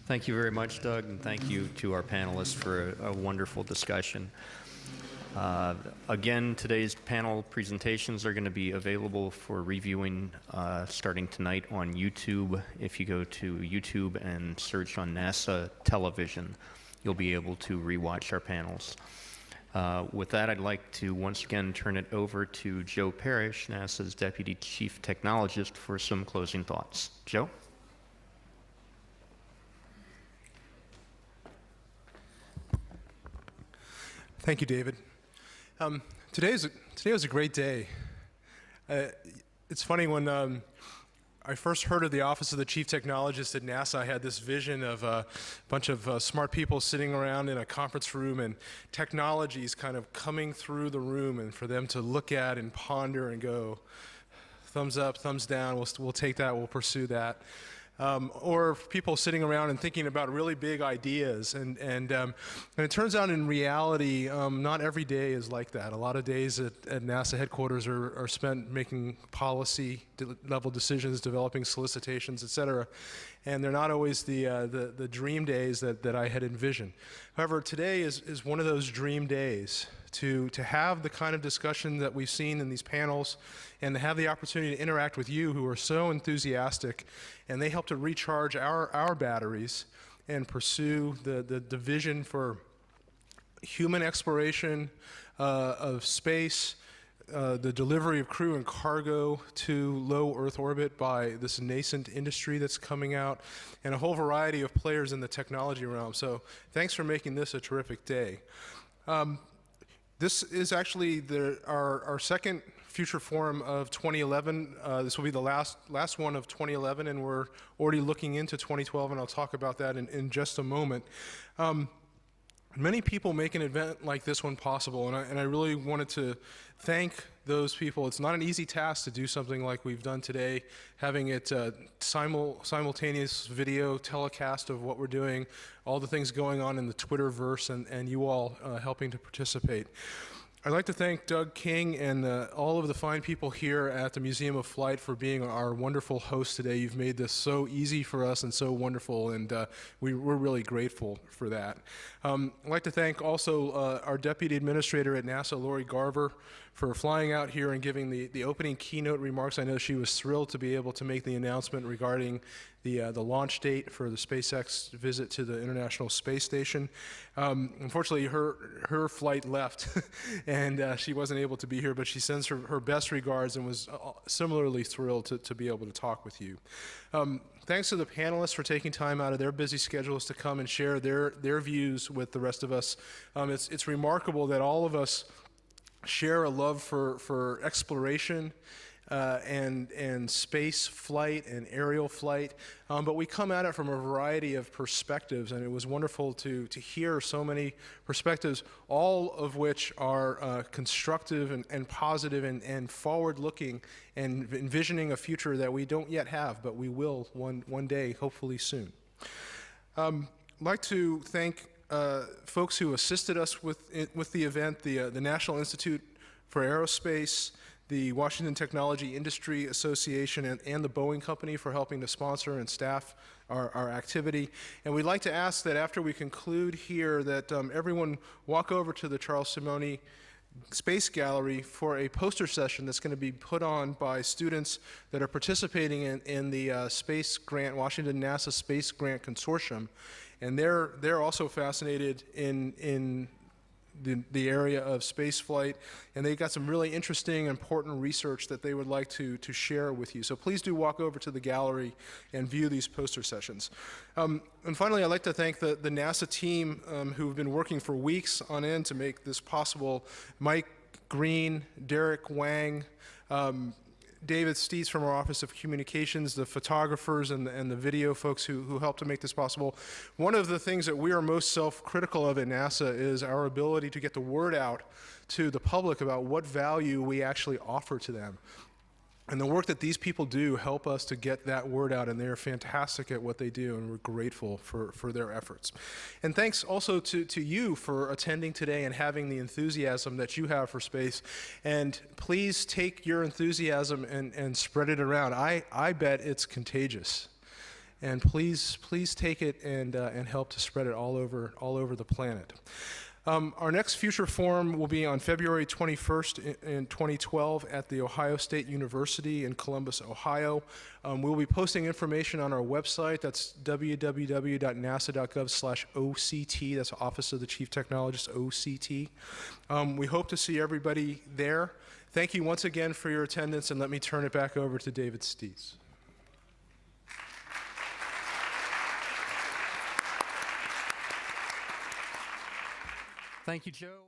Thank you very much, Doug, and thank you to our panelists for a wonderful discussion. Again, today's panel presentations are going to be available for reviewing starting tonight on YouTube. If you go to YouTube and search on NASA television, you'll be able to rewatch our panels. With that, I'd like to once again turn it over to Joe Parrish, NASA's Deputy Chief Technologist, for some closing thoughts. Joe? Thank you, David. Today was a great day. It's funny, when I first heard of the Office of the Chief Technologist at NASA, I had this vision of a bunch of smart people sitting around in a conference room and technologies kind of coming through the room, and for them to look at and ponder and go, thumbs up, thumbs down, we'll take that, we'll pursue that. Or people sitting around and thinking about really big ideas. And it turns out in reality, not every day is like that. A lot of days at NASA headquarters are spent making policy level decisions, developing solicitations, et cetera. And they're not always the dream days that I had envisioned. However, today is one of those dream days to have the kind of discussion that we've seen in these panels, and to have the opportunity to interact with you who are so enthusiastic, and they help to recharge our batteries and pursue the vision for human exploration of space, the delivery of crew and cargo to low Earth orbit by this nascent industry that's coming out, and a whole variety of players in the technology realm. So thanks for making this a terrific day. This is actually our second Future Forum of 2011. This will be the last one of 2011, and we're already looking into 2012, and I'll talk about that in just a moment. Many people make an event like this one possible, and I really wanted to thank those people. It's not an easy task to do something like we've done today, having it simultaneous video telecast of what we're doing, all the things going on in the Twitterverse, and you all helping to participate. I'd like to thank Doug King and all of the fine people here at the Museum of Flight for being our wonderful host today. You've made this so easy for us and so wonderful, and we're really grateful for that. I'd like to thank also our Deputy Administrator at NASA, Lori Garver, for flying out here and giving the opening keynote remarks. I know she was thrilled to be able to make the announcement regarding the launch date for the SpaceX visit to the International Space Station. Unfortunately, her flight left, and she wasn't able to be here, but she sends her best regards and was similarly thrilled to be able to talk with you. Thanks to the panelists for taking time out of their busy schedules to come and share their views with the rest of us. It's remarkable that all of us share a love for exploration and space flight and aerial flight, but we come at it from a variety of perspectives, and it was wonderful to hear so many perspectives, all of which are constructive and positive and forward-looking, and envisioning a future that we don't yet have, but we will one day, hopefully soon. I'd like to thank folks who assisted us with the event, the National Institute for Aerospace, the Washington Technology Industry Association, and the Boeing Company for helping to sponsor and staff our activity. And we'd like to ask that after we conclude here that everyone walk over to the Charles Simonyi Space Gallery for a poster session that's going to be put on by students that are participating in the Space Grant, Washington NASA Space Grant Consortium. And they're also fascinated in the area of space flight, and they got some really interesting, important research that they would like to share with you. So please do walk over to the gallery and view these poster sessions. And finally, I'd like to thank the NASA team who've been working for weeks on end to make this possible. Mike Green, Derek Wang, David Seitz from our Office of Communications, the photographers and the video folks who helped to make this possible. One of the things that we are most self-critical of at NASA is our ability to get the word out to the public about what value we actually offer to them. And the work that these people do help us to get that word out, and they're fantastic at what they do, and we're grateful for their efforts. And thanks also to you for attending today and having the enthusiasm that you have for space. And please take your enthusiasm and spread it around. I bet it's contagious. and please take it and help to spread it all over the planet. Our next future forum will be on February 21st in 2012 at the Ohio State University in Columbus, Ohio. We'll be posting information on our website. That's www.nasa.gov/OCT. That's Office of the Chief Technologist, OCT. We hope to see everybody there. Thank you once again for your attendance, and let me turn it back over to David Seitz. Thank you, Joe.